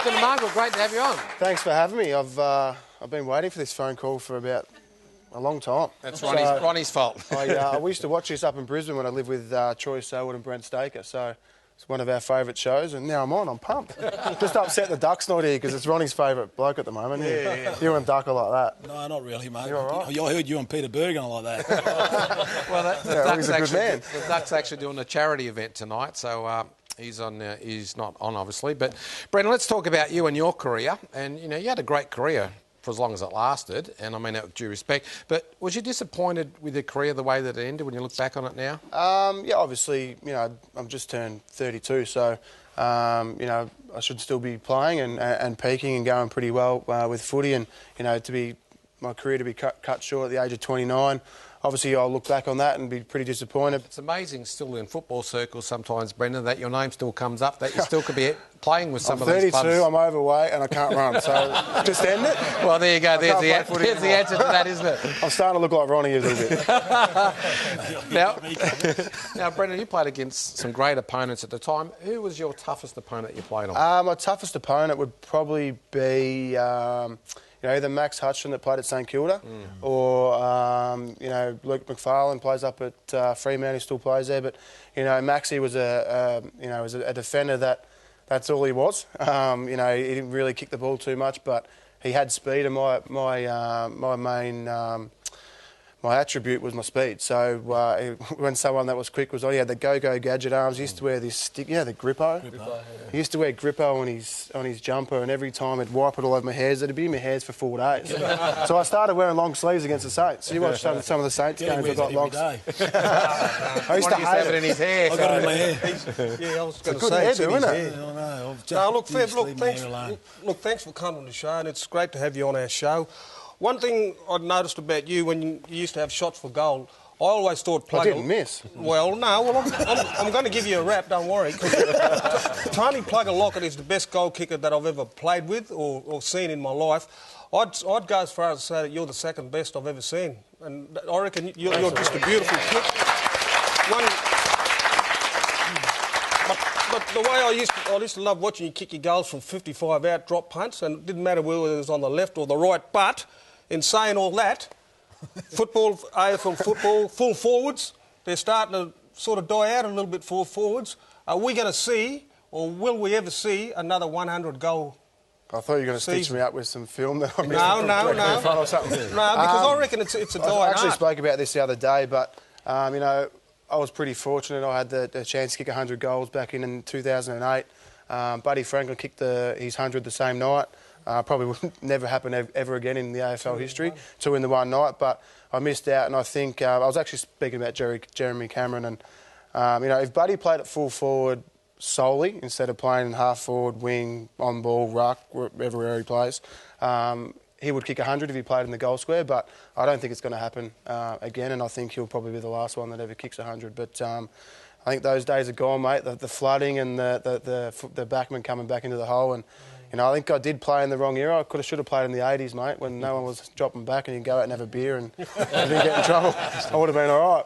welcome to Marngrook. Great to have you on. Thanks for having me. I've been waiting for this phone call for about a long time. That's Ronnie's fault. I used to watch this up in Brisbane when I lived with Troy Selwood and Brent Staker, so it's one of our favourite shows, and now I'm on. I'm pumped. Just upset the Ducks not here because it's Ronnie's favourite bloke at the moment. Yeah. You and Duck are like that. No, not really, mate. You're all right. I heard you and Peter Bergen are like that. Well, the Ducks actually doing a charity event tonight, so he's on. He's not on, obviously. But Brendan, let's talk about you and your career. And you know, you had a great career for as long as it lasted, and I mean that with due respect. But was you disappointed with your career the way that it ended when you look back on it now? Yeah, obviously, you know, I've just turned 32, so you know, I should still be playing and peaking and going pretty well with footy, and you know, my career to be cut short at the age of 29. Obviously, I'll look back on that and be pretty disappointed. It's amazing still in football circles sometimes, Brendan, that your name still comes up, that you still could be playing with some of these clubs. I'm 32, I'm overweight and I can't run, so just end it. Well, there you go. There's the answer to that, isn't it? I'm starting to look like Ronnie a little bit. Now, Brendan, you played against some great opponents at the time. Who was your toughest opponent you played on? My toughest opponent would probably be... you know, either Max Hutchin that played at St Kilda or, you know, Luke McFarlane plays up at Fremantle, he still plays there. But, you know, Maxie was a defender that's all he was. You know, he didn't really kick the ball too much, but he had speed, and my main... my attribute was my speed. So when someone that was quick was on, he had the go-go gadget arms. He used to wear this stick, you know, the Grippo. He used to wear Grippo on his jumper, and every time he'd wipe it all over my hairs. It'd be in my hairs for 4 days. So I started wearing long sleeves against the Saints. So you watch some of the Saints games. I've got long sleeves. I used to have it in his hair. I got it in my hair. Yeah, I was going It's a to good say hairdo, it's in his isn't it? hair. I know. No, look, Fev, look, thanks for coming on the show, and it's great to have you on our show. One thing I'd noticed about you when you used to have shots for goal, I always thought Plugger... I didn't miss. Well, no, I'm going to give you a rap, don't worry. Tony Plugger Lockett is the best goal kicker that I've ever played with or seen in my life. I'd go as far as to say that you're the second best I've ever seen. And I reckon you're just a beautiful kick. But the way I used to love watching you kick your goals from 55 out, drop punts, and it didn't matter whether it was on the left or the right, but in saying all that, football, AFL football, full forwards, they're starting to sort of die out a little bit for forwards. Are we going to see, or will we ever see, another 100-goal I thought you were going to stitch me up with some film that I missed. No. Or something. No, because I reckon it's a dying I actually art. spoke about this the other day, but, you know, I was pretty fortunate. I had the chance to kick 100 goals back in 2008. Buddy Franklin kicked his 100 the same night. Probably would never happen ever again in the AFL history to win the one night, but I missed out, and I think I was actually speaking about Jeremy Cameron, and you know, if Buddy played at full forward solely instead of playing half forward, wing, on ball, ruck, everywhere he plays, he would kick 100 if he played in the goal square, but I don't think it's going to happen again, and I think he'll probably be the last one that ever kicks 100. But I think those days are gone, mate. The flooding and the backman coming back into the hole, and you know, I think I did play in the wrong era. I should have played in the 80s, mate, when no one was dropping back and you'd go out and have a beer and didn't get in trouble. I would have been all right.